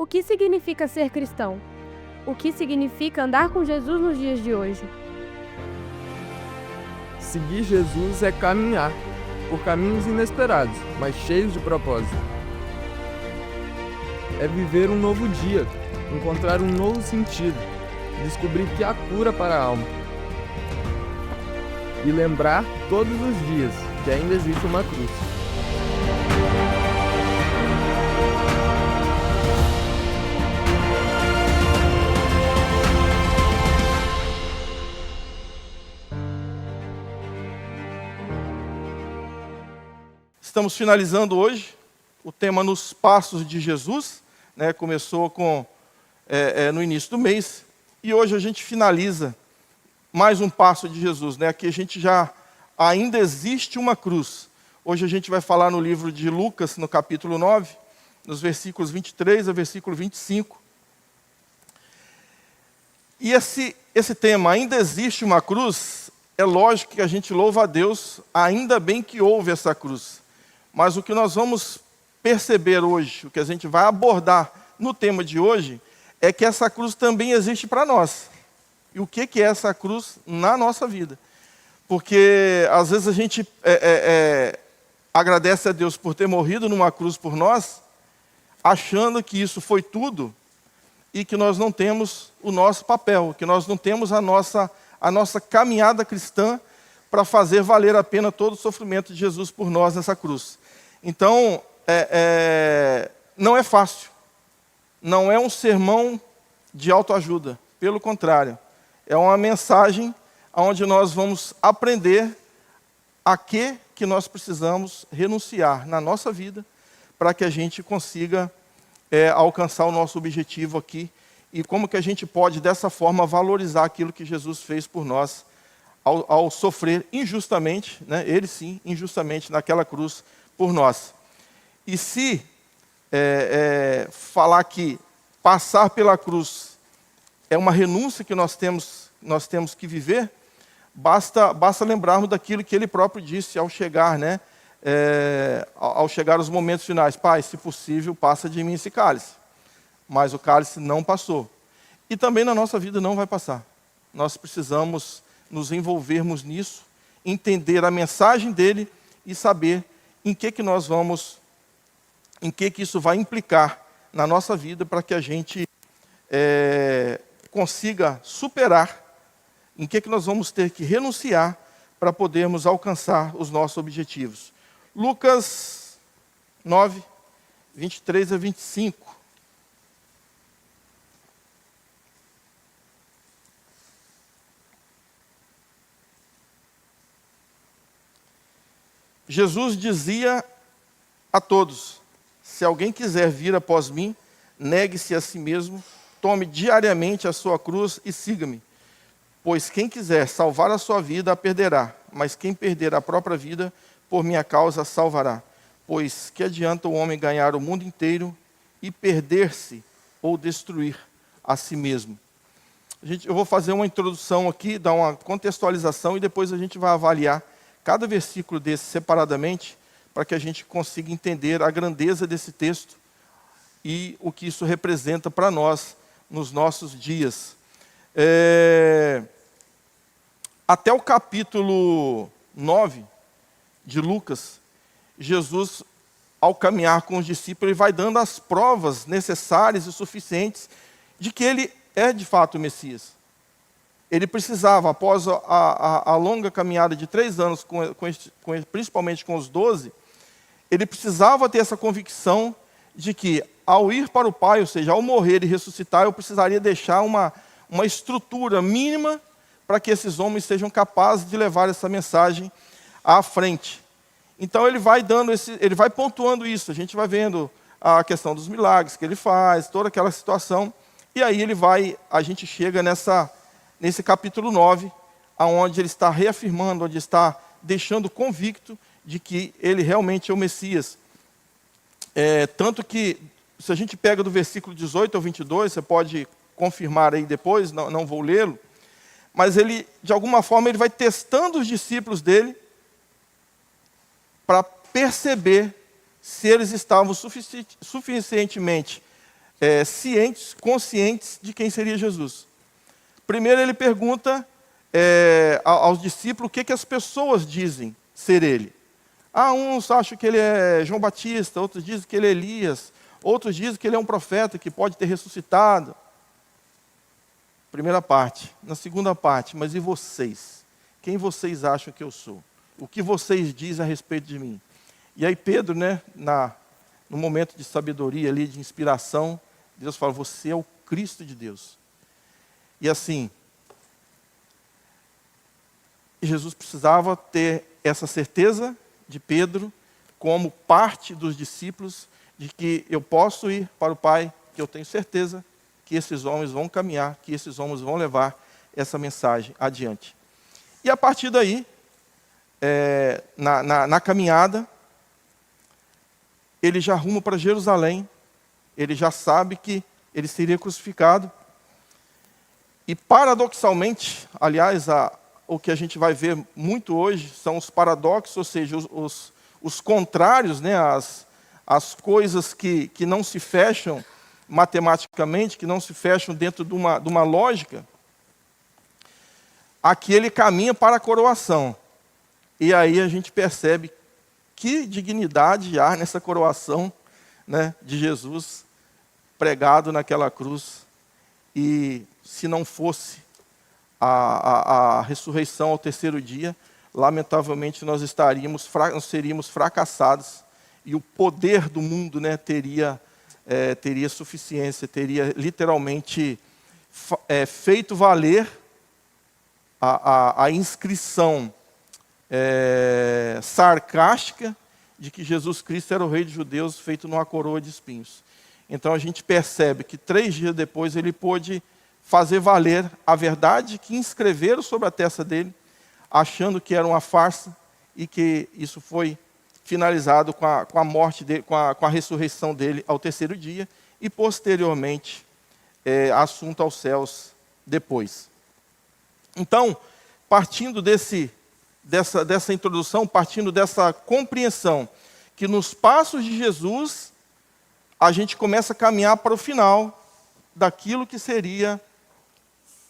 O que significa ser cristão? O que significa andar com Jesus nos dias de hoje? Seguir Jesus é caminhar por caminhos inesperados, mas cheios de propósito. É viver um novo dia, encontrar um novo sentido, descobrir que há cura para a alma. E lembrar todos os dias que ainda existe uma cruz. Estamos finalizando hoje o tema Nos Passos de Jesus, né? Começou no início do mês, e hoje a gente finaliza mais um passo de Jesus, né? Aqui a gente ainda existe uma cruz. Hoje a gente vai falar no livro de Lucas, no capítulo 9, nos versículos 23 a versículo 25. E esse tema, ainda existe uma cruz, é lógico que a gente louva a Deus, ainda bem que houve essa cruz. Mas o que nós vamos perceber hoje, o que a gente vai abordar no tema de hoje, é que essa cruz também existe para nós. E o que é essa cruz na nossa vida? Porque às vezes a gente agradece a Deus por ter morrido numa cruz por nós, achando que isso foi tudo, e que nós não temos o nosso papel, que nós não temos a nossa caminhada cristã para fazer valer a pena todo o sofrimento de Jesus por nós nessa cruz. Então, não é fácil. Não é um sermão de autoajuda. Pelo contrário, é uma mensagem onde nós vamos aprender a que nós precisamos renunciar na nossa vida para que a gente consiga alcançar o nosso objetivo aqui e como que a gente pode, dessa forma, valorizar aquilo que Jesus fez por nós ao sofrer injustamente, né? Ele sim, injustamente, naquela cruz por nós. E se falar que passar pela cruz é uma renúncia que nós temos que viver, basta lembrarmos daquilo que ele próprio disse ao chegar, né? Ao chegar os momentos finais: Pai, se possível, passa de mim esse cálice. Mas o cálice não passou. E também na nossa vida não vai passar. Nós precisamos nos envolvermos nisso, entender a mensagem dele e saber em que isso vai implicar na nossa vida para que a gente consiga superar, em que nós vamos ter que renunciar para podermos alcançar os nossos objetivos. Lucas 9, 23 a 25. Jesus dizia a todos: se alguém quiser vir após mim, negue-se a si mesmo, tome diariamente a sua cruz e siga-me. Pois quem quiser salvar a sua vida, a perderá, mas quem perder a própria vida, por minha causa, a salvará. Pois que adianta o homem ganhar o mundo inteiro e perder-se ou destruir a si mesmo? Eu vou fazer uma introdução aqui, dar uma contextualização e depois a gente vai avaliar cada versículo desse separadamente, para que a gente consiga entender a grandeza desse texto e o que isso representa para nós nos nossos dias. Até o capítulo 9 de Lucas, Jesus, ao caminhar com os discípulos, ele vai dando as provas necessárias e suficientes de que ele é de fato o Messias. Ele precisava, após a longa caminhada de 3 anos, principalmente com os 12, ele precisava ter essa convicção de que, ao ir para o Pai, ou seja, ao morrer e ressuscitar, eu precisaria deixar uma estrutura mínima para que esses homens sejam capazes de levar essa mensagem à frente. Então ele vai pontuando isso, a gente vai vendo a questão dos milagres que ele faz, toda aquela situação, e aí a gente chega nesse capítulo 9, onde ele está reafirmando, onde está deixando convicto de que ele realmente é o Messias. Tanto que, se a gente pega do versículo 18 ao 22, você pode confirmar aí depois, não vou lê-lo, mas ele, de alguma forma, ele vai testando os discípulos dele para perceber se eles estavam suficientemente cientes, conscientes de quem seria Jesus. Primeiro ele pergunta aos discípulos o que as pessoas dizem ser ele. Uns acham que ele é João Batista, outros dizem que ele é Elias, outros dizem que ele é um profeta que pode ter ressuscitado. Primeira parte. Na segunda parte, mas e vocês? Quem vocês acham que eu sou? O que vocês dizem a respeito de mim? E aí Pedro, né, no momento de sabedoria ali, de inspiração, Deus fala, você é o Cristo de Deus. E assim, Jesus precisava ter essa certeza de Pedro, como parte dos discípulos, de que eu posso ir para o Pai, que eu tenho certeza que esses homens vão caminhar, que esses homens vão levar essa mensagem adiante. E a partir daí, na caminhada, ele já ruma para Jerusalém, ele já sabe que ele seria crucificado. E paradoxalmente, aliás, o que a gente vai ver muito hoje são os paradoxos, ou seja, os contrários, né, as coisas que não se fecham matematicamente, que não se fecham dentro de uma lógica. Aqui ele caminha para a coroação. E aí a gente percebe que dignidade há nessa coroação, né, de Jesus pregado naquela cruz. E se não fosse a ressurreição ao terceiro dia, lamentavelmente nós seríamos fracassados e o poder do mundo, né, teria suficiência, teria literalmente feito valer a inscrição sarcástica de que Jesus Cristo era o rei dos judeus feito numa coroa de espinhos. Então a gente percebe que 3 dias depois ele pôde fazer valer a verdade que inscreveram sobre a testa dele, achando que era uma farsa e que isso foi finalizado com a morte dele, com a ressurreição dele ao terceiro dia e posteriormente assunto aos céus depois. Então, partindo dessa introdução, partindo dessa compreensão que nos passos de Jesus a gente começa a caminhar para o final daquilo que seria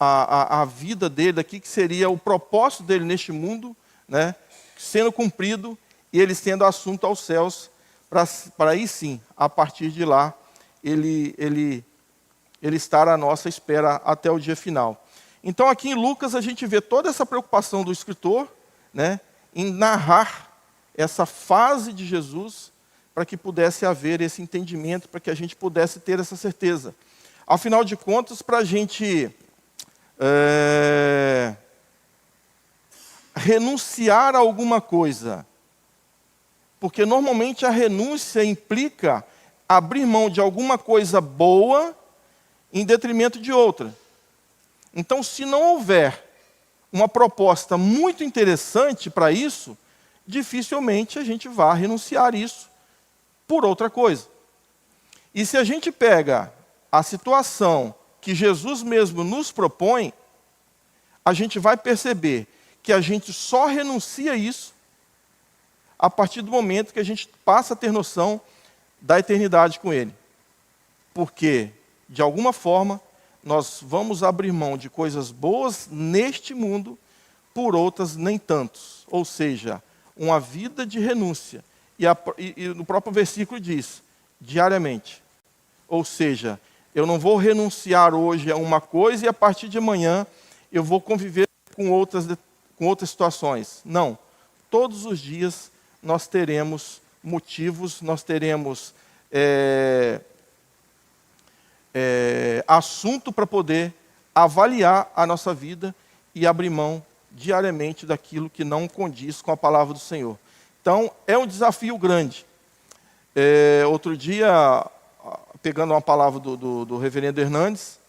a vida dele, daquilo que seria o propósito dele neste mundo, né, sendo cumprido e ele sendo assunto aos céus, para aí sim, a partir de lá, ele estar à nossa espera até o dia final. Então aqui em Lucas a gente vê toda essa preocupação do escritor, né, em narrar essa fase de Jesus, para que pudesse haver esse entendimento, para que a gente pudesse ter essa certeza. Afinal de contas, para a gente renunciar a alguma coisa, porque normalmente a renúncia implica abrir mão de alguma coisa boa em detrimento de outra. Então, se não houver uma proposta muito interessante para isso, dificilmente a gente vai renunciar isso por outra coisa. E se a gente pega a situação que Jesus mesmo nos propõe, a gente vai perceber que a gente só renuncia a isso a partir do momento que a gente passa a ter noção da eternidade com Ele. Porque, de alguma forma, nós vamos abrir mão de coisas boas neste mundo por outras nem tantos. Ou seja, uma vida de renúncia. E no próprio versículo diz, diariamente. Ou seja, eu não vou renunciar hoje a uma coisa e a partir de amanhã eu vou conviver com outras situações. Não. Todos os dias nós teremos motivos, nós teremos assunto para poder avaliar a nossa vida e abrir mão diariamente daquilo que não condiz com a palavra do Senhor. Então, é um desafio grande. Outro dia, pegando uma palavra do reverendo Hernandes,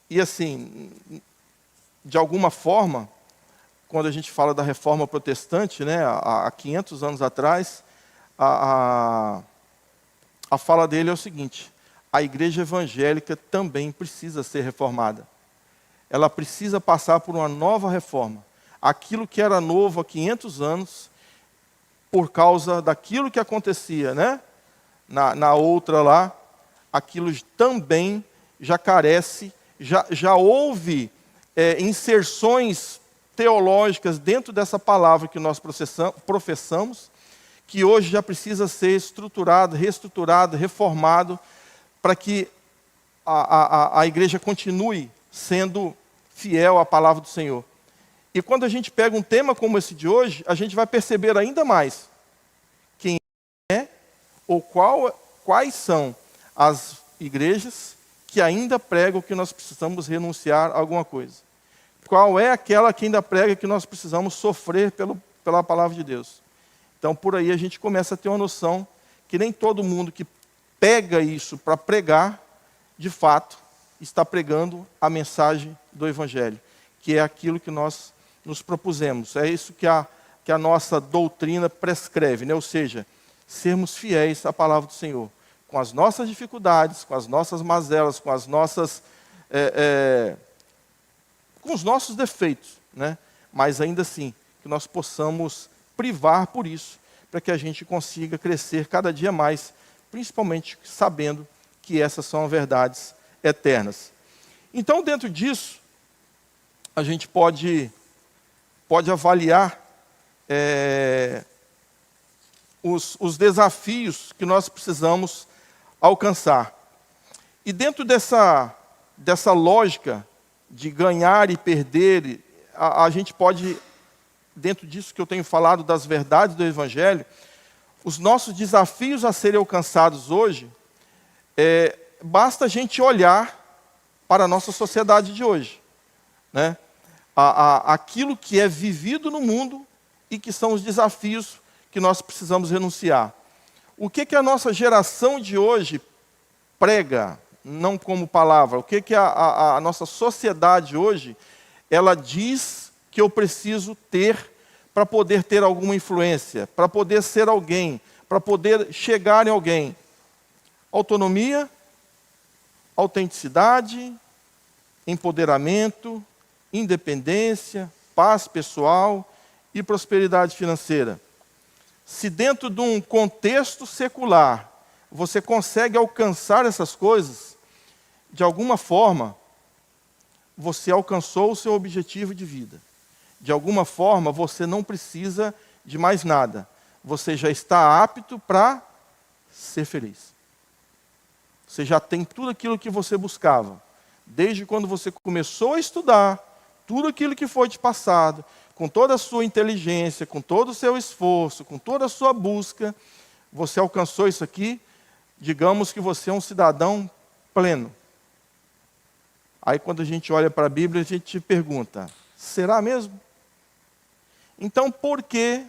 e assim, de alguma forma, quando a gente fala da reforma protestante, né, há 500 anos atrás, a fala dele é o seguinte: a igreja evangélica também precisa ser reformada. Ela precisa passar por uma nova reforma. Aquilo que era novo há 500 anos, por causa daquilo que acontecia, né, na outra lá, aquilo também já carece, já houve inserções teológicas dentro dessa palavra que nós professamos, que hoje já precisa ser estruturado, reestruturado, reformado, para que a igreja continue sendo fiel à palavra do Senhor. E quando a gente pega um tema como esse de hoje, a gente vai perceber ainda mais quem é ou quais são as igrejas que ainda pregam que nós precisamos renunciar a alguma coisa. Qual é aquela que ainda prega que nós precisamos sofrer pela palavra de Deus. Então, por aí a gente começa a ter uma noção que nem todo mundo que pega isso para pregar, de fato, está pregando a mensagem do Evangelho, que é aquilo que nós nos propusemos. É isso que a nossa doutrina prescreve, né? Ou seja, sermos fiéis à palavra do Senhor, com as nossas dificuldades, com as nossas mazelas, com as nossas, com os nossos defeitos, né? Mas ainda assim, que nós possamos privar por isso, para que a gente consiga crescer cada dia mais, principalmente sabendo que essas são verdades eternas. Então, dentro disso, a gente pode avaliar os desafios que nós precisamos alcançar. E dentro dessa lógica de ganhar e perder, a gente pode, dentro disso que eu tenho falado das verdades do Evangelho, os nossos desafios a serem alcançados hoje, basta a gente olhar para a nossa sociedade de hoje, né? Aquilo que é vivido no mundo e que são os desafios que nós precisamos renunciar. O que a nossa geração de hoje prega, não como palavra, o que a nossa sociedade hoje, ela diz que eu preciso ter para poder ter alguma influência, para poder ser alguém, para poder chegar em alguém? Autonomia, autenticidade, empoderamento, independência, paz pessoal e prosperidade financeira. Se dentro de um contexto secular você consegue alcançar essas coisas, de alguma forma, você alcançou o seu objetivo de vida. De alguma forma, você não precisa de mais nada. Você já está apto para ser feliz. Você já tem tudo aquilo que você buscava. Desde quando você começou a estudar, tudo aquilo que foi te passado, com toda a sua inteligência, com todo o seu esforço, com toda a sua busca, você alcançou isso aqui, digamos que você é um cidadão pleno. Aí quando a gente olha para a Bíblia, a gente pergunta, será mesmo? Então, por que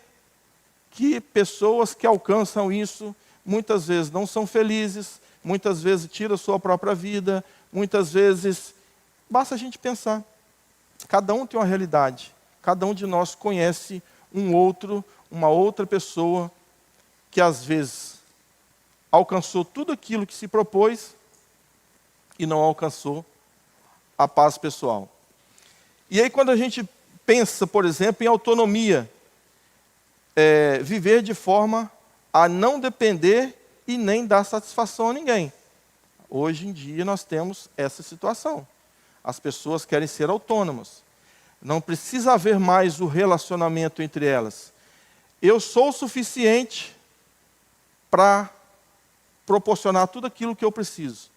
pessoas que alcançam isso, muitas vezes não são felizes, muitas vezes tiram a sua própria vida, muitas vezes, basta a gente pensar. Cada um tem uma realidade. Cada um de nós conhece uma outra pessoa que às vezes alcançou tudo aquilo que se propôs e não alcançou a paz pessoal. E aí quando a gente pensa, por exemplo, em autonomia, viver de forma a não depender e nem dar satisfação a ninguém. Hoje em dia nós temos essa situação. As pessoas querem ser autônomas. Não precisa haver mais o relacionamento entre elas. Eu sou o suficiente para proporcionar tudo aquilo que eu preciso.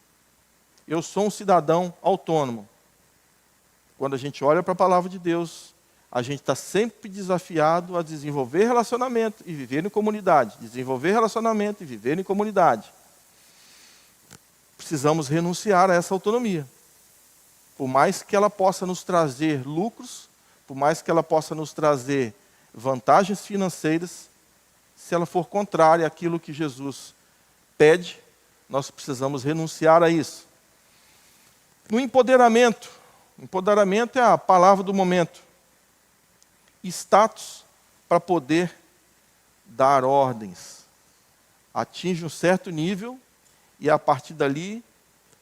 Eu sou um cidadão autônomo. Quando a gente olha para a palavra de Deus, a gente está sempre desafiado a desenvolver relacionamento e viver em comunidade. Desenvolver relacionamento e viver em comunidade. Precisamos renunciar a essa autonomia. Por mais que ela possa nos trazer lucros, por mais que ela possa nos trazer vantagens financeiras, se ela for contrária àquilo que Jesus pede, nós precisamos renunciar a isso. No empoderamento é a palavra do momento. Status para poder dar ordens. Atinge um certo nível e a partir dali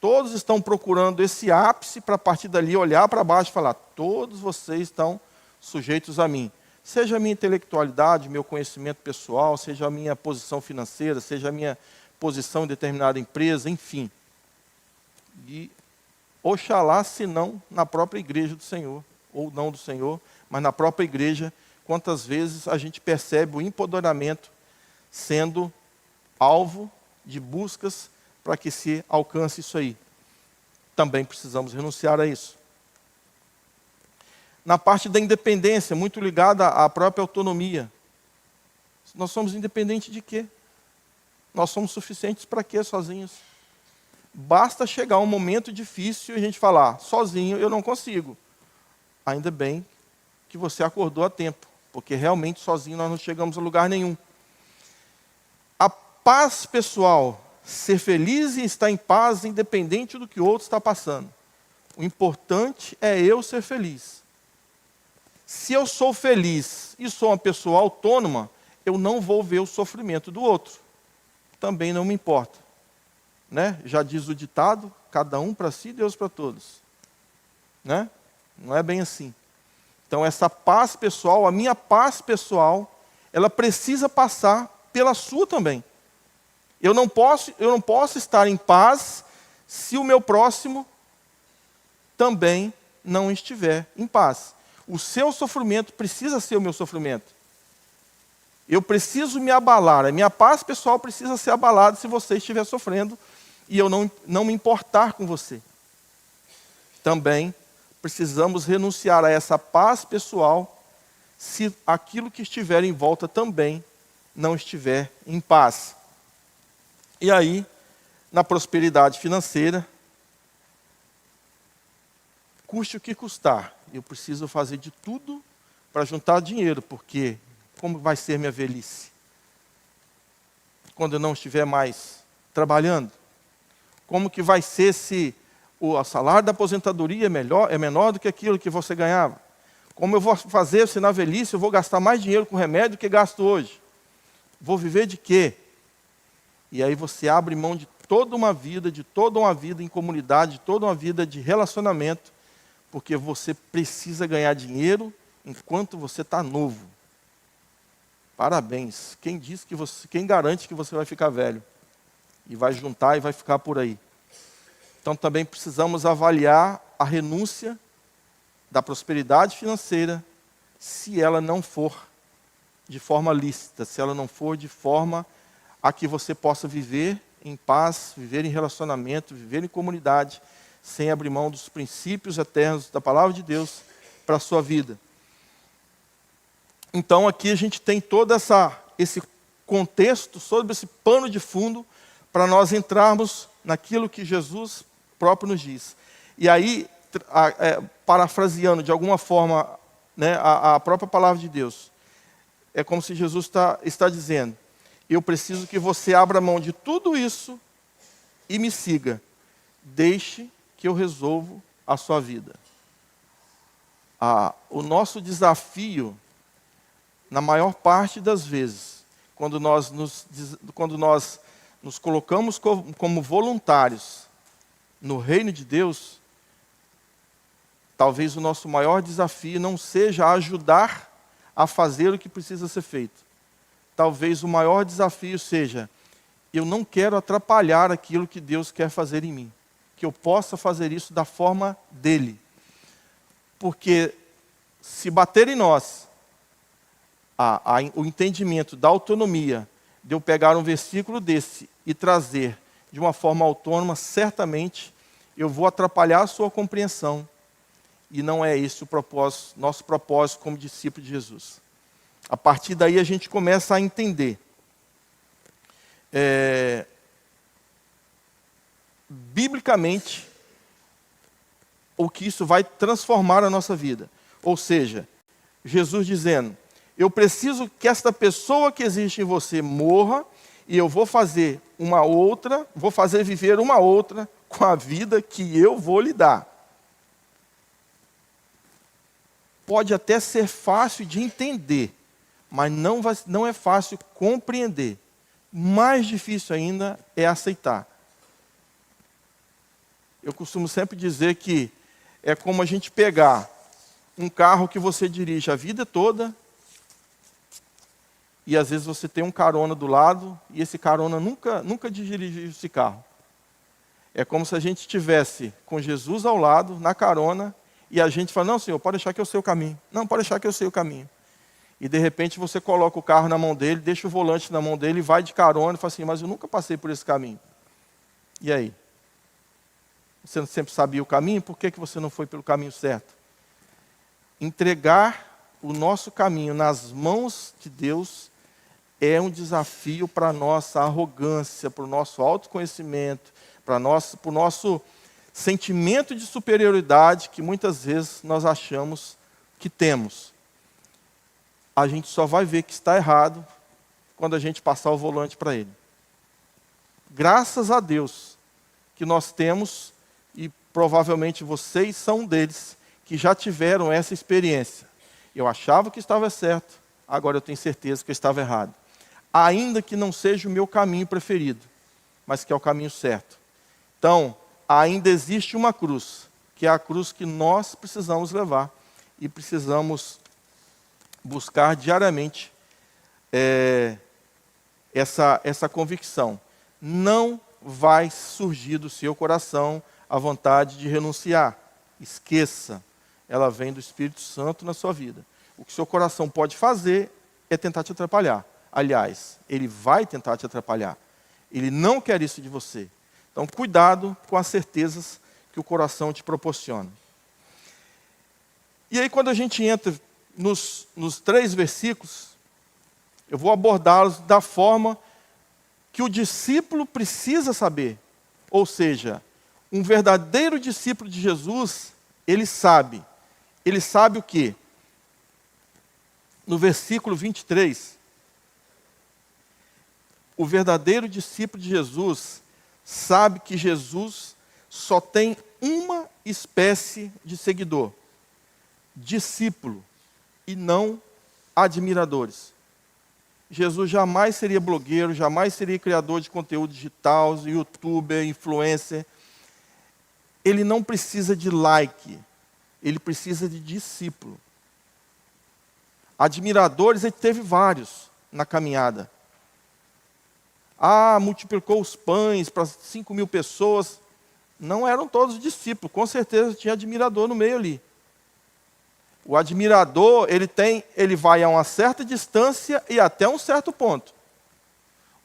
todos estão procurando esse ápice para a partir dali olhar para baixo e falar, todos vocês estão sujeitos a mim. Seja a minha intelectualidade, meu conhecimento pessoal, seja a minha posição financeira, seja a minha posição em determinada empresa, enfim. E oxalá, se não, na própria igreja do Senhor, ou não do Senhor, mas na própria igreja, quantas vezes a gente percebe o empoderamento sendo alvo de buscas para que se alcance isso aí. Também precisamos renunciar a isso. Na parte da independência, muito ligada à própria autonomia. Nós somos independentes de quê? Nós somos suficientes para quê sozinhos? Basta chegar um momento difícil e a gente falar, sozinho eu não consigo. Ainda bem que você acordou a tempo, porque realmente sozinho nós não chegamos a lugar nenhum. A paz pessoal, ser feliz e estar em paz independente do que o outro está passando. O importante é eu ser feliz. Se eu sou feliz e sou uma pessoa autônoma, eu não vou ver o sofrimento do outro. Também não me importa. Né? Já diz o ditado, cada um para si, Deus para todos. Né? Não é bem assim. Então essa paz pessoal, a minha paz pessoal, ela precisa passar pela sua também. Eu não posso estar em paz se o meu próximo também não estiver em paz. O seu sofrimento precisa ser o meu sofrimento. Eu preciso me abalar, a minha paz pessoal precisa ser abalada se você estiver sofrendo e eu não me importar com você. Também precisamos renunciar a essa paz pessoal se aquilo que estiver em volta também não estiver em paz. E aí, na prosperidade financeira, custe o que custar, eu preciso fazer de tudo para juntar dinheiro, porque como vai ser minha velhice? Quando eu não estiver mais trabalhando? Como que vai ser se o salário da aposentadoria é menor do que aquilo que você ganhava? Como eu vou fazer se na velhice eu vou gastar mais dinheiro com remédio do que gasto hoje? Vou viver de quê? E aí você abre mão de toda uma vida em comunidade, de toda uma vida de relacionamento, porque você precisa ganhar dinheiro enquanto você está novo. Parabéns. Quem garante que você vai ficar velho? E vai juntar e vai ficar por aí. Então também precisamos avaliar a renúncia da prosperidade financeira, se ela não for de forma lícita, se ela não for de forma a que você possa viver em paz, viver em relacionamento, viver em comunidade, sem abrir mão dos princípios eternos da palavra de Deus para a sua vida. Então aqui a gente tem todo esse contexto, sobre esse pano de fundo, para nós entrarmos naquilo que Jesus próprio nos diz. E aí, parafraseando de alguma forma, né, a própria palavra de Deus, é como se Jesus está dizendo, eu preciso que você abra mão de tudo isso e me siga. Deixe que eu resolvo a sua vida. O nosso desafio, na maior parte das vezes, quando nós nos colocamos como voluntários no reino de Deus, talvez o nosso maior desafio não seja ajudar a fazer o que precisa ser feito. Talvez o maior desafio seja, eu não quero atrapalhar aquilo que Deus quer fazer em mim. Que eu possa fazer isso da forma dele. Porque se bater em nós o entendimento da autonomia, de eu pegar um versículo desse e trazer de uma forma autônoma, certamente eu vou atrapalhar a sua compreensão. E não é esse nosso propósito como discípulo de Jesus. A partir daí a gente começa a entender. Biblicamente, o que isso vai transformar a nossa vida. Ou seja, Jesus dizendo, eu preciso que esta pessoa que existe em você morra, e eu vou fazer viver uma outra com a vida que eu vou lhe dar. Pode até ser fácil de entender, mas não é fácil compreender. Mais difícil ainda é aceitar. Eu costumo sempre dizer que é como a gente pegar um carro que você dirige a vida toda e às vezes você tem um carona do lado e esse carona nunca dirigiu esse carro. É como se a gente estivesse com Jesus ao lado, na carona, e a gente fala, não, Senhor, pode deixar que eu sei o caminho. Não, pode deixar que eu sei o caminho. E de repente você coloca o carro na mão dele, deixa o volante na mão dele, e vai de carona e fala assim, mas eu nunca passei por esse caminho. E aí? Você sempre sabia o caminho, por que você não foi pelo caminho certo? Entregar o nosso caminho nas mãos de Deus é um desafio para a nossa arrogância, para o nosso autoconhecimento, para o nosso sentimento de superioridade que muitas vezes nós achamos que temos. A gente só vai ver que está errado quando a gente passar o volante para ele. Graças a Deus que nós temos, e provavelmente vocês são um deles, que já tiveram essa experiência. Eu achava que estava certo, agora eu tenho certeza que eu estava errado. Ainda que não seja o meu caminho preferido, mas que é o caminho certo. Então, ainda existe uma cruz, que é a cruz que nós precisamos levar e precisamos buscar diariamente essa convicção. Não vai surgir do seu coração a vontade de renunciar. Esqueça, ela vem do Espírito Santo na sua vida. O que seu coração pode fazer é tentar te atrapalhar. Aliás, ele vai tentar te atrapalhar. Ele não quer isso de você. Então, cuidado com as certezas que o coração te proporciona. E aí, quando a gente entra nos 3 versículos, eu vou abordá-los da forma que o discípulo precisa saber. Ou seja, um verdadeiro discípulo de Jesus, ele sabe. Ele sabe o quê? No versículo 23, o verdadeiro discípulo de Jesus sabe que Jesus só tem uma espécie de seguidor: discípulo, e não admiradores. Jesus jamais seria blogueiro, jamais seria criador de conteúdo digital, youtuber, influencer. Ele não precisa de like, ele precisa de discípulo. Admiradores, ele teve vários na caminhada. Multiplicou os pães para 5.000 pessoas. Não eram todos discípulos, com certeza tinha admirador no meio ali. O admirador, ele vai a uma certa distância e até um certo ponto.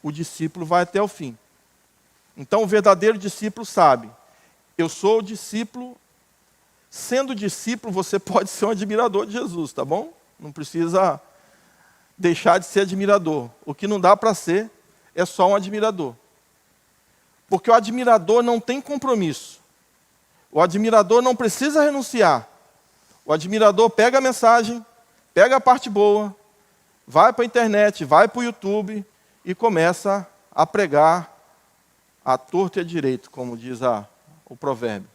O discípulo vai até o fim. Então o verdadeiro discípulo sabe, eu sou o discípulo. Sendo discípulo, você pode ser um admirador de Jesus, tá bom? Não precisa deixar de ser admirador. O que não dá para ser é só um admirador. Porque o admirador não tem compromisso. O admirador não precisa renunciar. O admirador pega a mensagem, pega a parte boa, vai para a internet, vai para o YouTube e começa a pregar à torta e à direita, como diz o provérbio.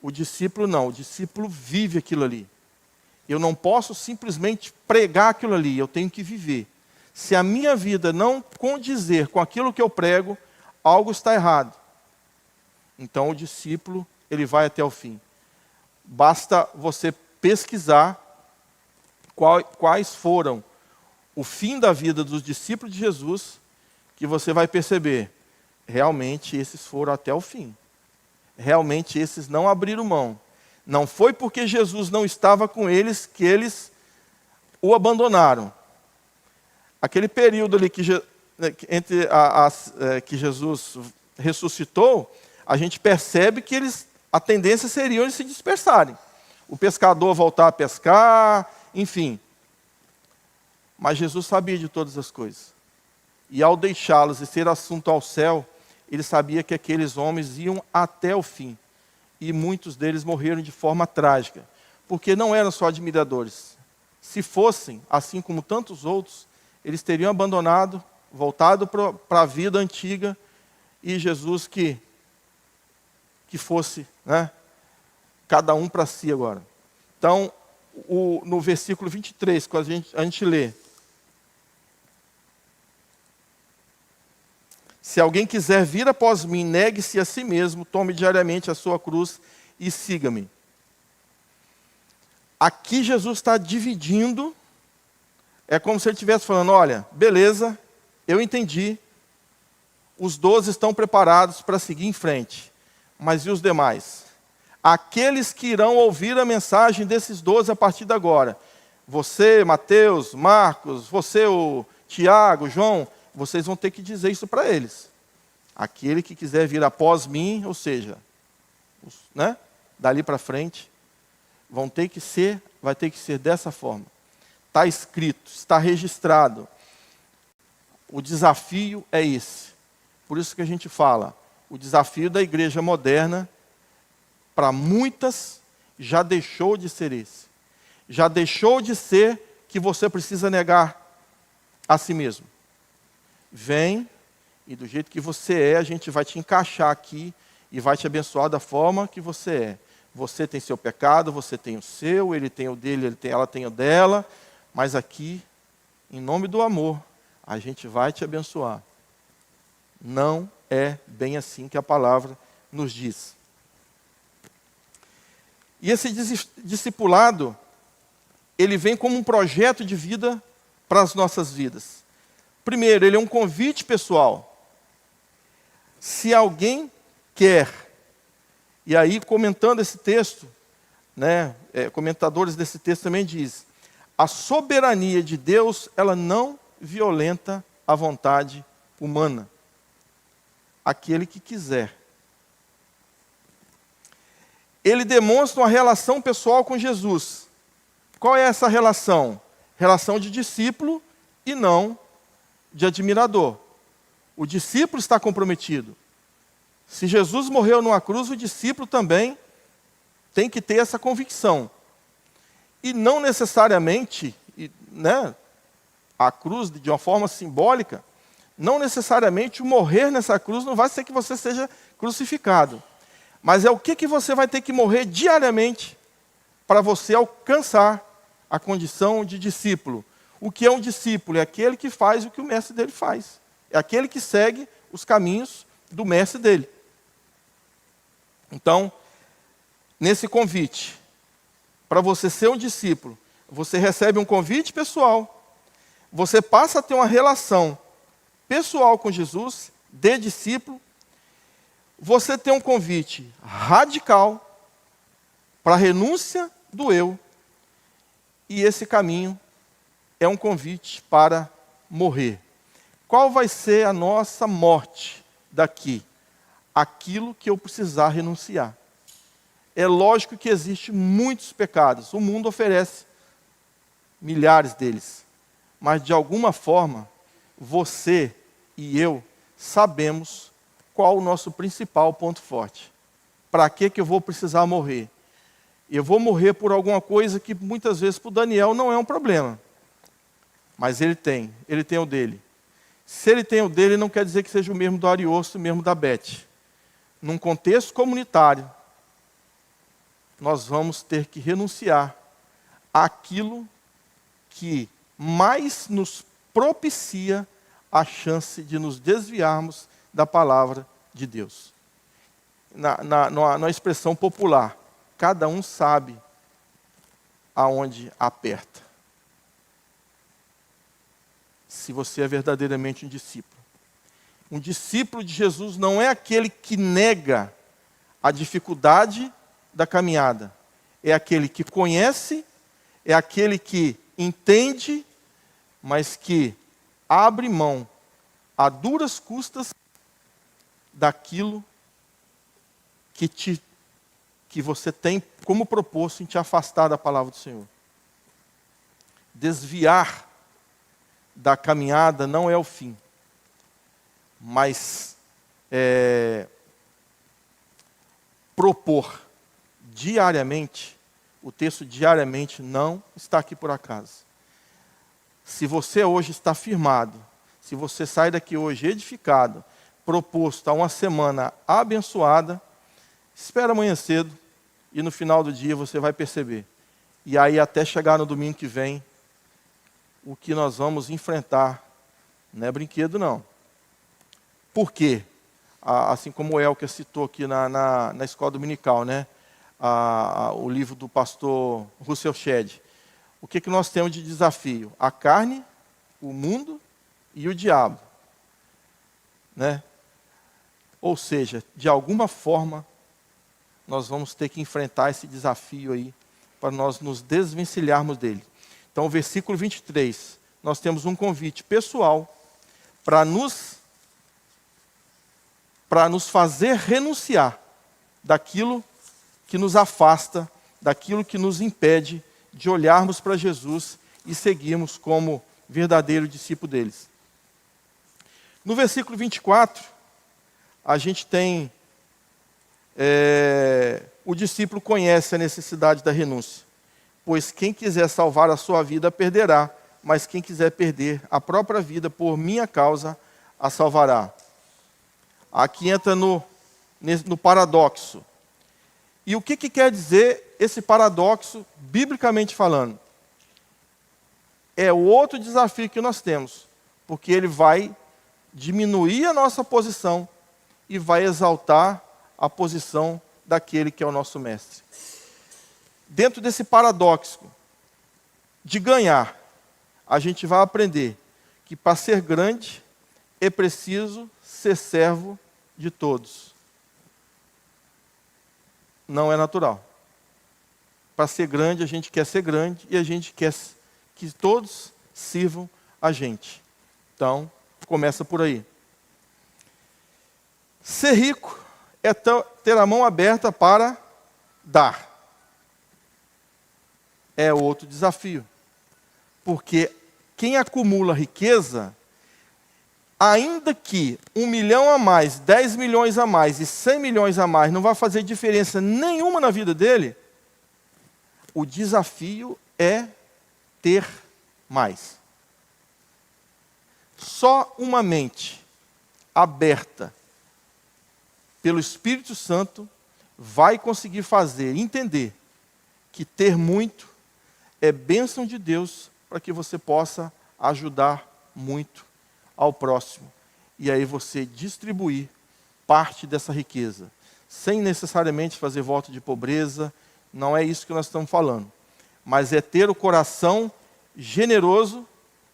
O discípulo não, o discípulo vive aquilo ali. Eu não posso simplesmente pregar aquilo ali, eu tenho que viver. Se a minha vida não condizer com aquilo que eu prego, algo está errado. Então o discípulo, ele vai até o fim. Basta você pesquisar quais foram o fim da vida dos discípulos de Jesus, que você vai perceber, realmente esses foram até o fim. Realmente esses não abriram mão. Não foi porque Jesus não estava com eles que eles o abandonaram. Aquele período ali que Jesus ressuscitou, a gente percebe que a tendência seria eles se dispersarem. O pescador voltar a pescar, enfim. Mas Jesus sabia de todas as coisas. E ao deixá-los e ser assunto ao céu, ele sabia que aqueles homens iam até o fim. E muitos deles morreram de forma trágica. Porque não eram só admiradores. Se fossem, assim como tantos outros, eles teriam abandonado, voltado para a vida antiga, e Jesus que fosse, né, cada um para si agora. Então, no versículo 23, quando a gente lê: se alguém quiser vir após mim, negue-se a si mesmo, tome diariamente a sua cruz e siga-me. Aqui Jesus está dividindo, é como se ele estivesse falando: olha, beleza, eu entendi, os 12 estão preparados para seguir em frente. Mas e os demais? Aqueles que irão ouvir a mensagem desses 12 a partir de agora. Você, Mateus, Marcos, você, o Tiago, João, vocês vão ter que dizer isso para eles. Aquele que quiser vir após mim, ou seja, dali para frente, vai ter que ser dessa forma. Está escrito, está registrado. O desafio é esse. Por isso que a gente fala, o desafio da igreja moderna, para muitas, já deixou de ser esse. Já deixou de ser que você precisa negar a si mesmo. Vem, e do jeito que você é, a gente vai te encaixar aqui e vai te abençoar da forma que você é. Você tem seu pecado, você tem o seu, ele tem o dele, ela tem o dela, mas aqui, em nome do amor, a gente vai te abençoar. Não é bem assim que a palavra nos diz. E esse discipulado, ele vem como um projeto de vida para as nossas vidas. Primeiro, ele é um convite pessoal. Se alguém quer, e aí comentando esse texto, comentadores desse texto também dizem, a soberania de Deus, ela não violenta a vontade humana. Aquele que quiser. Ele demonstra uma relação pessoal com Jesus. Qual é essa relação? Relação de discípulo e não de admirador. O discípulo está comprometido. Se Jesus morreu numa cruz, o discípulo também tem que ter essa convicção. E não necessariamente, a cruz, de uma forma simbólica, não necessariamente o morrer nessa cruz não vai ser que você seja crucificado. Mas é o que você vai ter que morrer diariamente para você alcançar a condição de discípulo. O que é um discípulo? É aquele que faz o que o mestre dele faz. É aquele que segue os caminhos do mestre dele. Então, nesse convite, para você ser um discípulo, você recebe um convite pessoal, você passa a ter uma relação pessoal com Jesus, de discípulo, você tem um convite radical para a renúncia do eu, e esse caminho é um convite para morrer. Qual vai ser a nossa morte daqui? Aquilo que eu precisar renunciar. É lógico que existem muitos pecados, o mundo oferece milhares deles, mas de alguma forma, você e eu sabemos qual o nosso principal ponto forte. Para que eu vou precisar morrer? Eu vou morrer por alguma coisa que muitas vezes para o Daniel não é um problema. Mas ele tem o dele. Se ele tem o dele, não quer dizer que seja o mesmo do Ariosto, o mesmo da Beth. Num contexto comunitário, nós vamos ter que renunciar àquilo que mais nos propicia a chance de nos desviarmos da palavra de Deus. Na expressão popular, cada um sabe aonde aperta. Se você é verdadeiramente um discípulo. Um discípulo de Jesus não é aquele que nega a dificuldade da caminhada. É aquele que conhece, é aquele que entende, mas que abre mão a duras custas daquilo que você tem como propósito em te afastar da palavra do Senhor. Desviar da caminhada não é o fim, mas propor diariamente, o texto diariamente não está aqui por acaso. Se você hoje está firmado, se você sai daqui hoje edificado, proposto a uma semana abençoada, espera amanhã cedo e no final do dia você vai perceber. E aí até chegar no domingo que vem, o que nós vamos enfrentar não é brinquedo não. Por quê? Assim como o Elker citou aqui na escola dominical, o livro do pastor Russell Shedd. O que nós temos de desafio? A carne, o mundo e o diabo. Ou seja, de alguma forma, nós vamos ter que enfrentar esse desafio aí, para nós nos desvencilharmos dele. Então, o versículo 23, nós temos um convite pessoal para nos fazer renunciar daquilo que nos afasta, daquilo que nos impede de olharmos para Jesus e seguirmos como verdadeiro discípulo deles. No versículo 24, a gente tem o discípulo conhece a necessidade da renúncia, pois quem quiser salvar a sua vida perderá, mas quem quiser perder a própria vida por minha causa, a salvará. Aqui entra no paradoxo. E o que quer dizer esse paradoxo, biblicamente falando? É o outro desafio que nós temos, porque ele vai diminuir a nossa posição e vai exaltar a posição daquele que é o nosso mestre. Dentro desse paradoxo de ganhar, a gente vai aprender que para ser grande é preciso ser servo de todos. Não é natural. Para ser grande, a gente quer ser grande e a gente quer que todos sirvam a gente. Então, começa por aí. Ser rico é ter a mão aberta para dar. É outro desafio. Porque quem acumula riqueza, ainda que 1 milhão a mais, 10 milhões a mais e 100 milhões a mais não vai fazer diferença nenhuma na vida dele, o desafio é ter mais. Só uma mente aberta pelo Espírito Santo vai conseguir entender que ter muito é bênção de Deus para que você possa ajudar muito ao próximo. E aí você distribuir parte dessa riqueza, sem necessariamente fazer voto de pobreza, não é isso que nós estamos falando. Mas é ter o coração generoso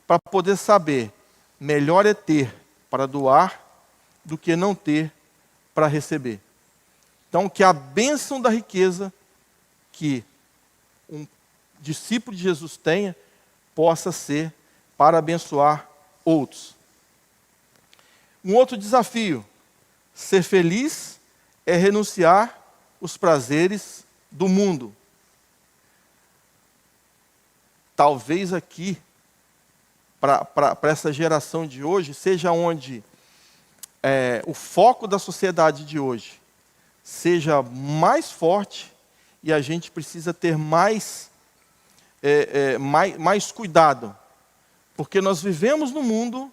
para poder saber, melhor é ter para doar do que não ter para receber. Então, que a bênção da riqueza que um discípulo de Jesus tenha, possa ser para abençoar outros. Um outro desafio, ser feliz é renunciar os prazeres do mundo. Talvez aqui, para essa geração de hoje, seja onde o foco da sociedade de hoje seja mais forte e a gente precisa ter mais cuidado. Porque nós vivemos num mundo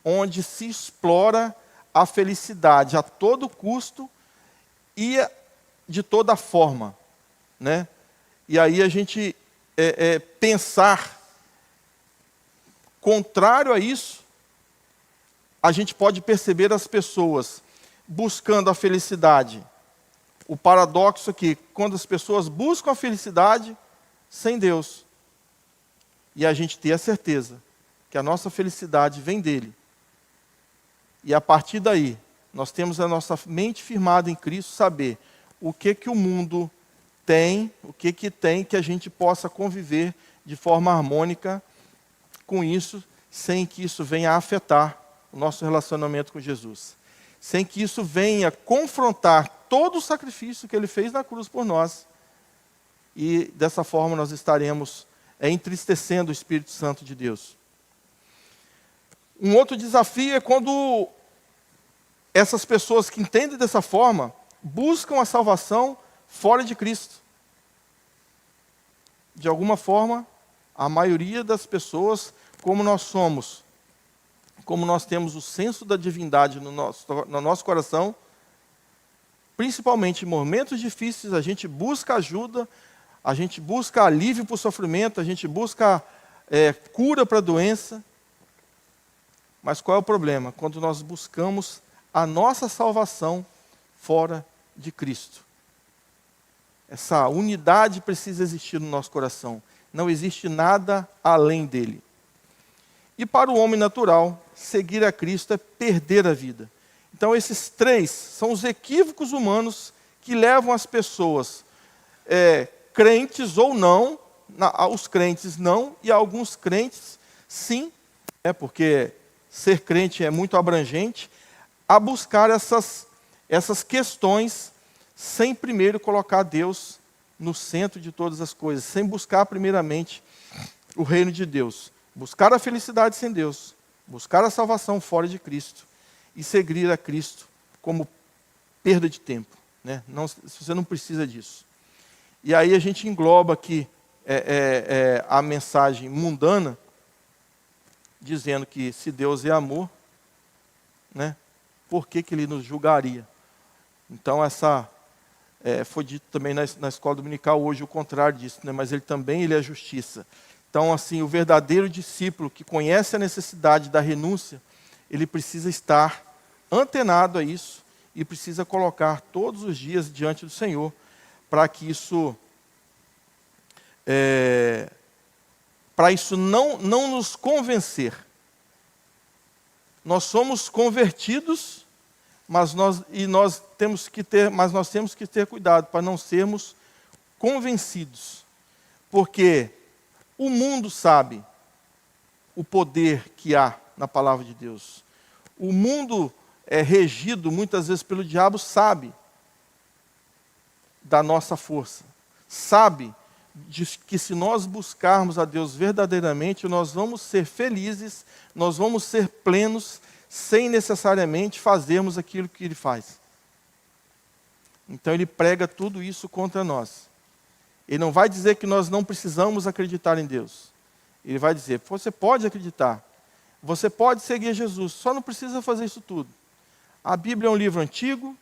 onde se explora a felicidade a todo custo e de toda forma, né? E aí a gente pensar contrário a isso, a gente pode perceber as pessoas buscando a felicidade. O paradoxo aqui, quando as pessoas buscam a felicidade sem Deus, e a gente ter a certeza que a nossa felicidade vem dele. E a partir daí, nós temos a nossa mente firmada em Cristo, saber o que o mundo tem, o que tem que a gente possa conviver de forma harmônica com isso, sem que isso venha a afetar o nosso relacionamento com Jesus. Sem que isso venha confrontar todo o sacrifício que ele fez na cruz por nós. E dessa forma nós estaremos entristecendo o Espírito Santo de Deus. Um outro desafio é quando essas pessoas que entendem dessa forma buscam a salvação fora de Cristo. De alguma forma, a maioria das pessoas, como nós somos, como nós temos o senso da divindade no nosso coração, principalmente em momentos difíceis, a gente busca ajuda, a gente busca alívio para o sofrimento, a gente busca cura para a doença. Mas qual é o problema? Quando nós buscamos a nossa salvação fora de Cristo. Essa unidade precisa existir no nosso coração. Não existe nada além dele. E para o homem natural, seguir a Cristo é perder a vida. Então, esses três são os equívocos humanos que levam as pessoas, crentes ou não, os crentes não, e alguns crentes sim, porque ser crente é muito abrangente, a buscar essas questões sem primeiro colocar Deus no centro de todas as coisas, sem buscar primeiramente o reino de Deus, buscar a felicidade sem Deus, buscar a salvação fora de Cristo e seguir a Cristo como perda de tempo. Não, você não precisa disso. E aí a gente engloba aqui a mensagem mundana, dizendo que se Deus é amor, por que Ele nos julgaria? Então foi dito também na escola dominical hoje o contrário disso, mas Ele é justiça. Então, assim, o verdadeiro discípulo que conhece a necessidade da renúncia, ele precisa estar antenado a isso e precisa colocar todos os dias diante do Senhor para que isso não nos convencer. Nós somos convertidos, mas nós temos que ter cuidado para não sermos convencidos, porque o mundo sabe o poder que há na palavra de Deus. O mundo regido muitas vezes pelo diabo sabe da nossa força, sabe que se nós buscarmos a Deus verdadeiramente, nós vamos ser felizes, nós vamos ser plenos, sem necessariamente fazermos aquilo que Ele faz. Então ele prega tudo isso contra nós. Ele não vai dizer que nós não precisamos acreditar em Deus. Ele vai dizer, você pode acreditar, você pode seguir Jesus, só não precisa fazer isso tudo. A Bíblia é um livro antigo,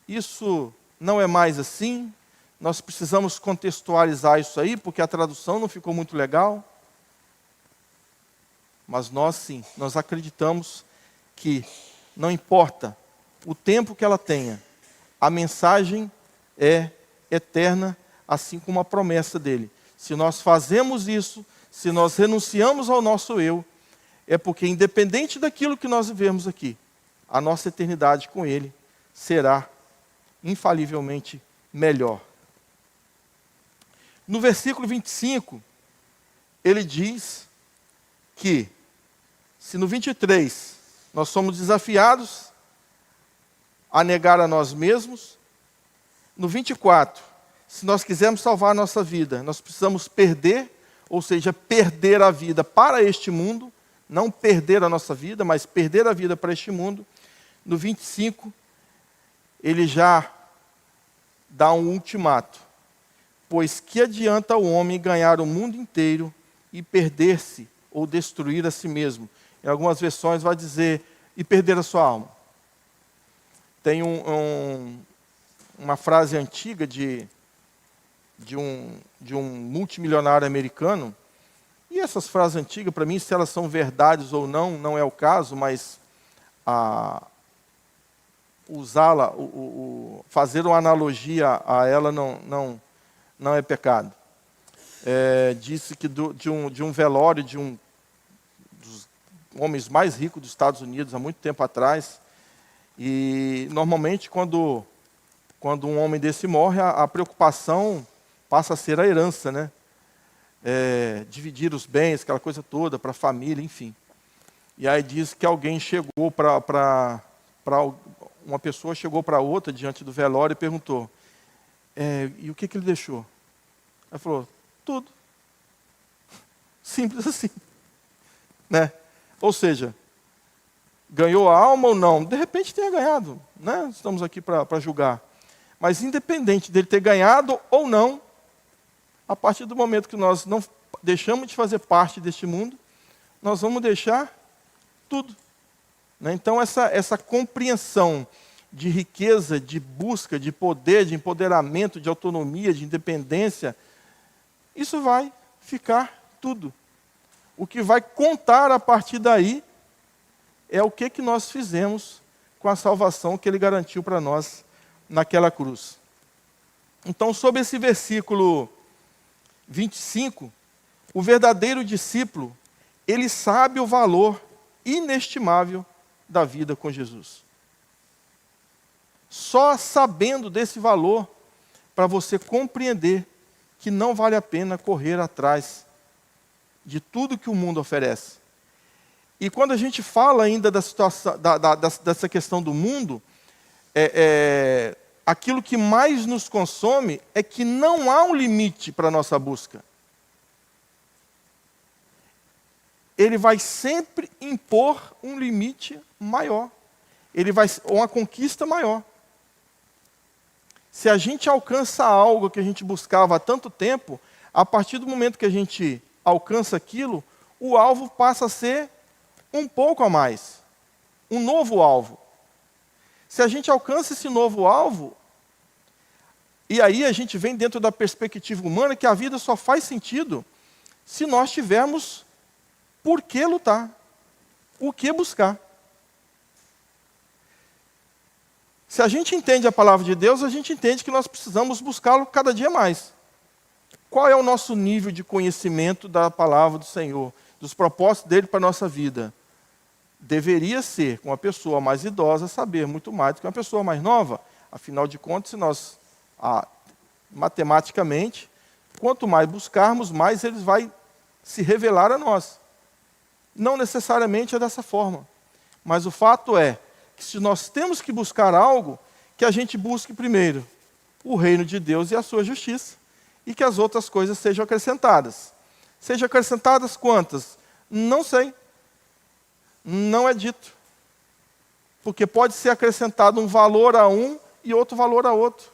isso não é mais assim, nós precisamos contextualizar isso aí, porque a tradução não ficou muito legal. Mas nós sim, nós acreditamos que não importa o tempo que ela tenha, a mensagem é eterna, assim como a promessa dele. Se nós fazemos isso, se nós renunciamos ao nosso eu, é porque independente daquilo que nós vivemos aqui, a nossa eternidade com ele será infalivelmente melhor. No versículo 25, ele diz que, se no 23 nós somos desafiados a negar a nós mesmos, no 24, se nós quisermos salvar a nossa vida, nós precisamos perder, ou seja, perder a vida para este mundo, não perder a nossa vida, mas perder a vida para este mundo. No 25, ele já dá um ultimato. Pois que adianta o homem ganhar o mundo inteiro e perder-se ou destruir a si mesmo? Em algumas versões vai dizer, e perder a sua alma. Tem uma frase antiga de um multimilionário americano, e essas frases antigas, para mim, se elas são verdades ou não, não é o caso, mas usá-la, fazer uma analogia a ela não é pecado. Disse que de um velório de um dos homens mais ricos dos Estados Unidos, há muito tempo atrás, e normalmente quando um homem desse morre, a preocupação passa a ser a herança, né? Dividir os bens, aquela coisa toda, para a família, enfim. E aí diz que alguém chegou uma pessoa chegou para outra diante do velório e perguntou, e o que ele deixou? Ela falou, tudo. Simples assim. Né? Ou seja, ganhou a alma ou não? De repente tenha ganhado. Né? Estamos aqui para julgar. Mas independente dele ter ganhado ou não, a partir do momento que nós não deixamos de fazer parte deste mundo, nós vamos deixar tudo. Né? Então essa compreensão de riqueza, de busca, de poder, de empoderamento, de autonomia, de independência, isso vai ficar tudo. O que vai contar a partir daí é o que nós fizemos com a salvação que Ele garantiu para nós naquela cruz. Então, sobre esse versículo 25, o verdadeiro discípulo, ele sabe o valor inestimável da vida com Jesus. Só sabendo desse valor para você compreender que não vale a pena correr atrás de tudo que o mundo oferece. E quando a gente fala ainda da situação, dessa questão do mundo, aquilo que mais nos consome é que não há um limite para a nossa busca. Ele vai sempre impor um limite maior. Uma conquista maior. Se a gente alcança algo que a gente buscava há tanto tempo, a partir do momento que a gente alcança aquilo, o alvo passa a ser um pouco a mais. Um novo alvo. Se a gente alcança esse novo alvo, e aí a gente vem dentro da perspectiva humana que a vida só faz sentido se nós tivermos por que lutar, o que buscar. Se a gente entende a palavra de Deus, a gente entende que nós precisamos buscá-lo cada dia mais. Qual é o nosso nível de conhecimento da palavra do Senhor, dos propósitos dele para a nossa vida? Deveria ser, com uma pessoa mais idosa, saber muito mais do que uma pessoa mais nova. Afinal de contas, se nós, matematicamente, quanto mais buscarmos, mais ele vai se revelar a nós. Não necessariamente é dessa forma. Mas o fato é que se nós temos que buscar algo, que a gente busque primeiro o reino de Deus e a sua justiça, e que as outras coisas sejam acrescentadas. Sejam acrescentadas quantas? Não sei. Não é dito. Porque pode ser acrescentado um valor a um e outro valor a outro.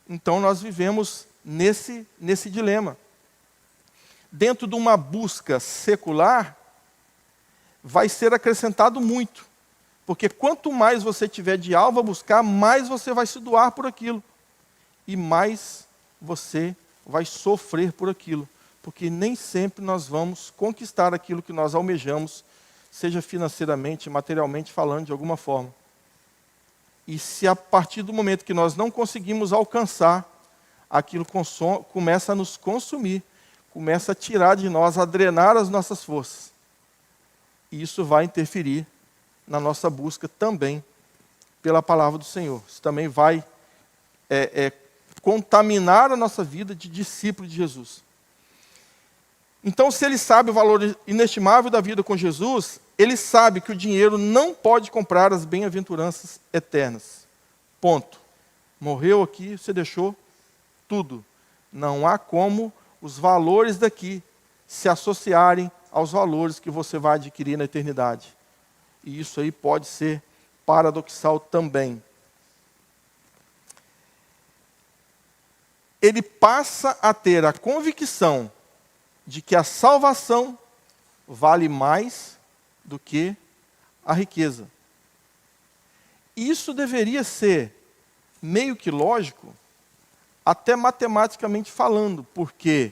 Então nós vivemos nesse dilema. Dentro de uma busca secular, vai ser acrescentado muito. Porque quanto mais você tiver de alvo a buscar, mais você vai se doar por aquilo. E mais você vai sofrer por aquilo. Porque nem sempre nós vamos conquistar aquilo que nós almejamos, seja financeiramente, materialmente falando, de alguma forma. E se a partir do momento que nós não conseguimos alcançar, aquilo começa a nos consumir, começa a tirar de nós, a drenar as nossas forças. E isso vai interferir na nossa busca também pela palavra do Senhor. Isso também vai contaminar a nossa vida de discípulo de Jesus. Então, se ele sabe o valor inestimável da vida com Jesus, ele sabe que o dinheiro não pode comprar as bem-aventuranças eternas. Ponto. Morreu aqui, você deixou tudo. Não há como os valores daqui se associarem aos valores que você vai adquirir na eternidade. E isso aí pode ser paradoxal também. Ele passa a ter a convicção de que a salvação vale mais do que a riqueza. Isso deveria ser meio que lógico, até matematicamente falando, porque,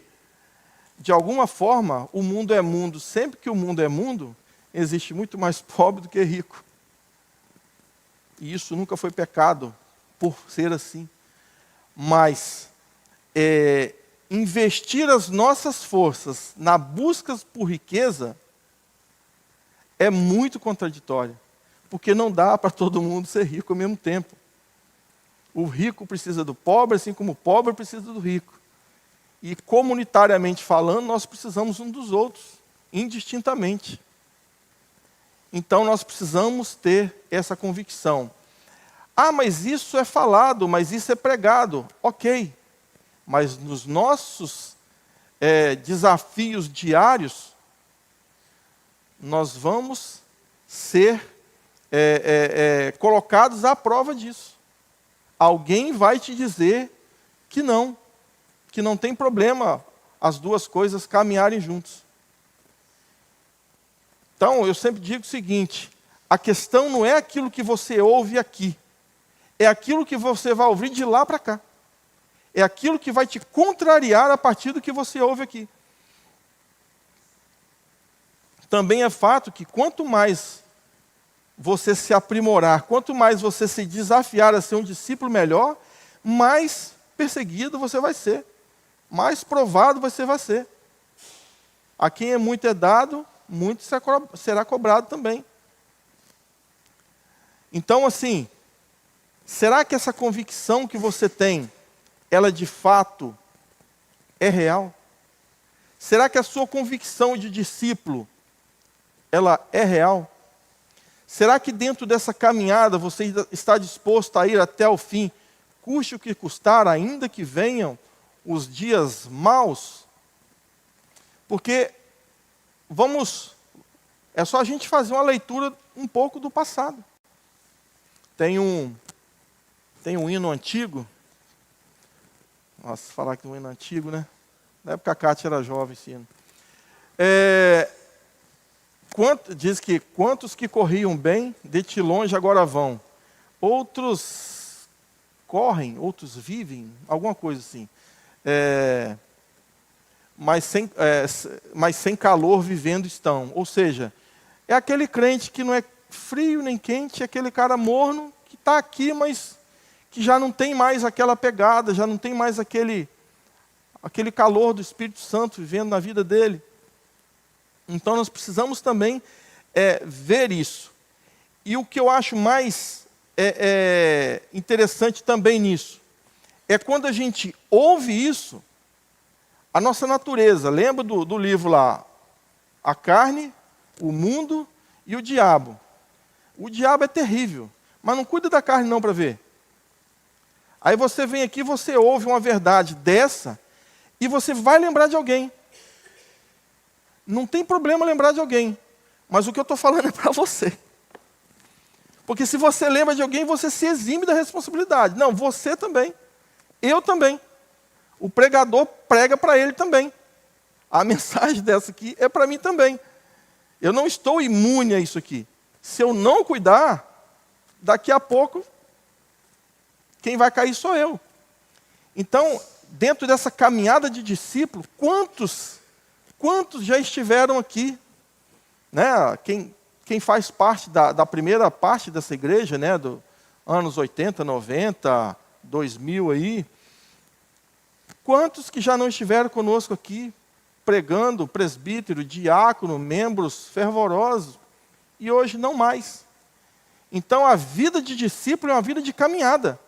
de alguma forma, o mundo é mundo. Sempre que o mundo é mundo, existe muito mais pobre do que rico. E isso nunca foi pecado, por ser assim. Mas investir as nossas forças na busca por riqueza é muito contraditório, porque não dá para todo mundo ser rico ao mesmo tempo. O rico precisa do pobre, assim como o pobre precisa do rico. E comunitariamente falando, nós precisamos um dos outros, indistintamente. Então nós precisamos ter essa convicção. Ah, mas isso é falado, mas isso é pregado. Ok. Mas nos nossos desafios diários, nós vamos ser colocados à prova disso. Alguém vai te dizer que não tem problema as duas coisas caminharem juntos. Então, eu sempre digo o seguinte, a questão não é aquilo que você ouve aqui, é aquilo que você vai ouvir de lá para cá. É aquilo que vai te contrariar a partir do que você ouve aqui. Também é fato que quanto mais você se aprimorar, quanto mais você se desafiar a ser um discípulo melhor, mais perseguido você vai ser. Mais provado você vai ser. A quem é muito é dado, muito será cobrado também. Então, assim, será que essa convicção que você tem, ela de fato é real? Será que a sua convicção de discípulo, ela é real? Será que dentro dessa caminhada você está disposto a ir até o fim, custe o que custar, ainda que venham os dias maus? Porque é só a gente fazer uma leitura um pouco do passado. Tem um hino antigo. Nossa, falar que um hino antigo, né? Na época a Cátia era jovem, esse hino. Diz que quantos que corriam bem, de ti longe agora vão. Outros correm, outros vivem, alguma coisa assim. Mas sem calor vivendo estão. Ou seja, é aquele crente que não é frio nem quente, é aquele cara morno que está aqui, mas que já não tem mais aquela pegada, já não tem mais aquele calor do Espírito Santo vivendo na vida dele. Então nós precisamos também ver isso. E o que eu acho mais interessante também nisso, é quando a gente ouve isso, a nossa natureza, lembra do livro lá, a carne, o mundo e o diabo. O diabo é terrível, mas não cuida da carne não para ver. Aí você vem aqui, você ouve uma verdade dessa, e você vai lembrar de alguém. Não tem problema lembrar de alguém, mas o que eu estou falando é para você. Porque se você lembra de alguém, você se exime da responsabilidade. Não, você também. Eu também. O pregador prega para ele também. A mensagem dessa aqui é para mim também. Eu não estou imune a isso aqui. Se eu não cuidar, daqui a pouco, quem vai cair sou eu. Então, dentro dessa caminhada de discípulo, quantos já estiveram aqui? Né? Quem faz parte da primeira parte dessa igreja, né? Dos anos 80, 90, 2000 aí, quantos que já não estiveram conosco aqui, pregando, presbítero, diácono, membros fervorosos, e hoje não mais. Então a vida de discípulo é uma vida de caminhada.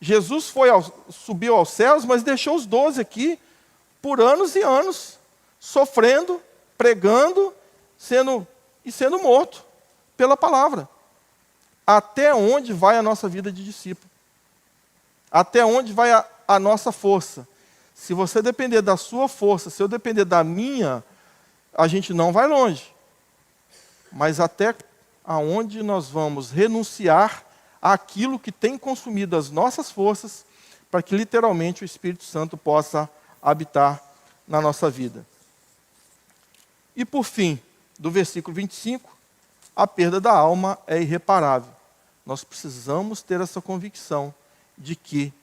Jesus subiu aos céus, mas deixou os 12 aqui, por anos e anos, sofrendo, pregando, sendo morto pela palavra. Até onde vai a nossa vida de discípulo? Até onde vai a nossa força? Se você depender da sua força, se eu depender da minha, a gente não vai longe. Mas até aonde nós vamos renunciar àquilo que tem consumido as nossas forças, para que literalmente o Espírito Santo possa habitar na nossa vida. E por fim, do versículo 25, a perda da alma é irreparável. Nós precisamos ter essa convicção de que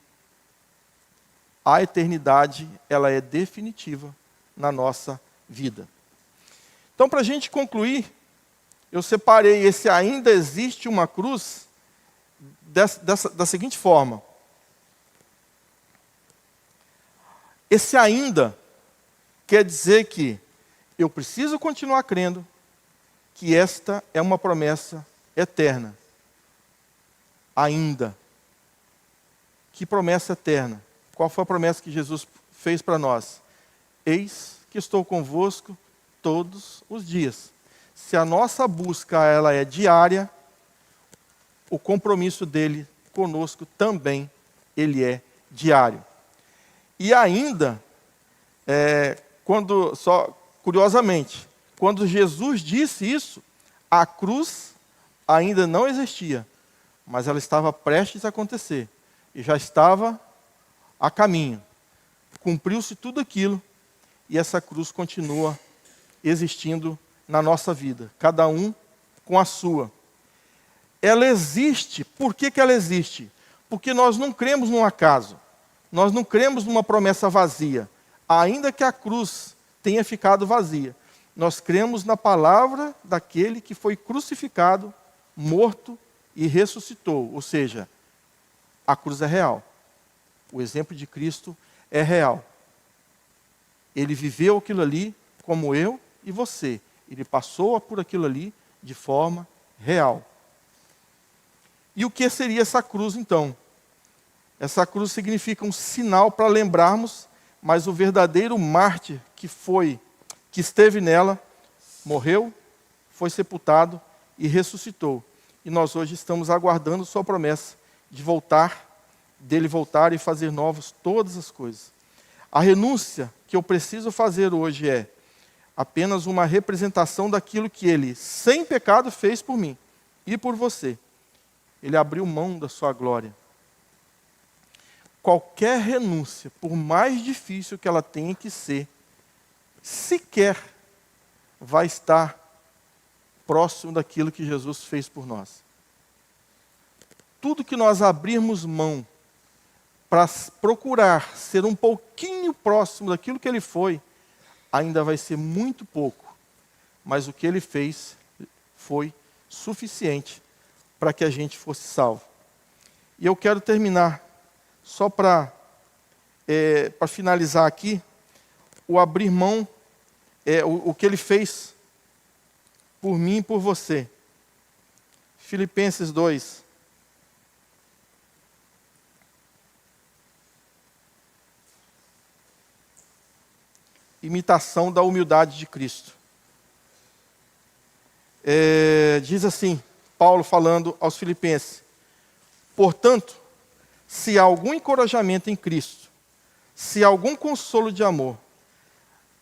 a eternidade, ela é definitiva na nossa vida. Então, para a gente concluir, eu separei esse ainda existe uma cruz da seguinte forma. Esse ainda quer dizer que eu preciso continuar crendo que esta é uma promessa eterna. Ainda. Que promessa eterna? Qual foi a promessa que Jesus fez para nós? Eis que estou convosco todos os dias. Se a nossa busca ela é diária, o compromisso dele conosco também ele é diário. E ainda, curiosamente, quando Jesus disse isso, a cruz ainda não existia, mas ela estava prestes a acontecer e já estava a caminho. Cumpriu-se tudo aquilo e essa cruz continua existindo na nossa vida, cada um com a sua. Ela existe. Por que ela existe? Porque nós não cremos num acaso. Nós não cremos numa promessa vazia. Ainda que a cruz tenha ficado vazia. Nós cremos na palavra daquele que foi crucificado, morto e ressuscitou. Ou seja, a cruz é real. O exemplo de Cristo é real. Ele viveu aquilo ali como eu e você. Ele passou por aquilo ali de forma real. E o que seria essa cruz, então? Essa cruz significa um sinal para lembrarmos, mas o verdadeiro mártir que esteve nela, morreu, foi sepultado e ressuscitou. E nós hoje estamos aguardando sua promessa de voltar, dele voltar e fazer novas todas as coisas. A renúncia que eu preciso fazer hoje é apenas uma representação daquilo que ele, sem pecado, fez por mim e por você. Ele abriu mão da sua glória. Qualquer renúncia, por mais difícil que ela tenha que ser, sequer vai estar próximo daquilo que Jesus fez por nós. Tudo que nós abrirmos mão para procurar ser um pouquinho próximo daquilo que ele foi, ainda vai ser muito pouco. Mas o que ele fez foi suficiente para que a gente fosse salvo. E eu quero terminar, só para finalizar aqui, o abrir mão, o que ele fez por mim e por você. Filipenses 2. Imitação da humildade de Cristo. Diz assim, Paulo falando aos Filipenses: portanto, se há algum encorajamento em Cristo, se há algum consolo de amor,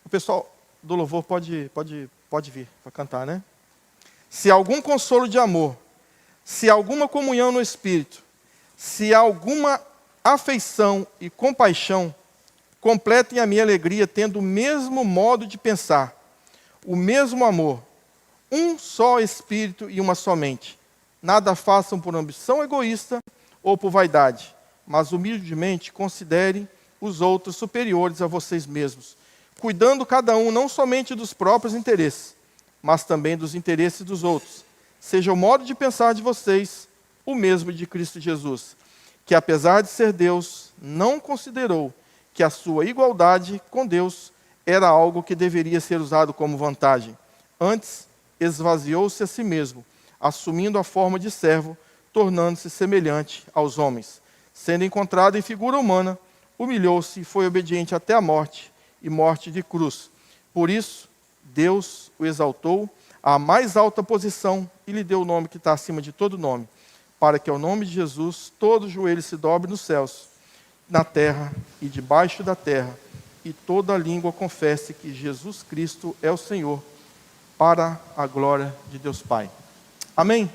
o pessoal do louvor pode vir para cantar, né? Se há algum consolo de amor, se há alguma comunhão no Espírito, se há alguma afeição e compaixão, completem a minha alegria tendo o mesmo modo de pensar, o mesmo amor, um só Espírito e uma só mente. Nada façam por ambição egoísta ou por vaidade, mas humildemente considerem os outros superiores a vocês mesmos, cuidando cada um não somente dos próprios interesses, mas também dos interesses dos outros. Seja o modo de pensar de vocês o mesmo de Cristo Jesus, que apesar de ser Deus, não considerou que a sua igualdade com Deus era algo que deveria ser usado como vantagem. Antes, esvaziou-se a si mesmo, assumindo a forma de servo, tornando-se semelhante aos homens. Sendo encontrado em figura humana, humilhou-se e foi obediente até a morte, e morte de cruz. Por isso, Deus o exaltou à mais alta posição e lhe deu o nome que está acima de todo nome, para que ao nome de Jesus todo joelho se dobre nos céus, na terra e debaixo da terra, e toda língua confesse que Jesus Cristo é o Senhor, para a glória de Deus Pai. Amém?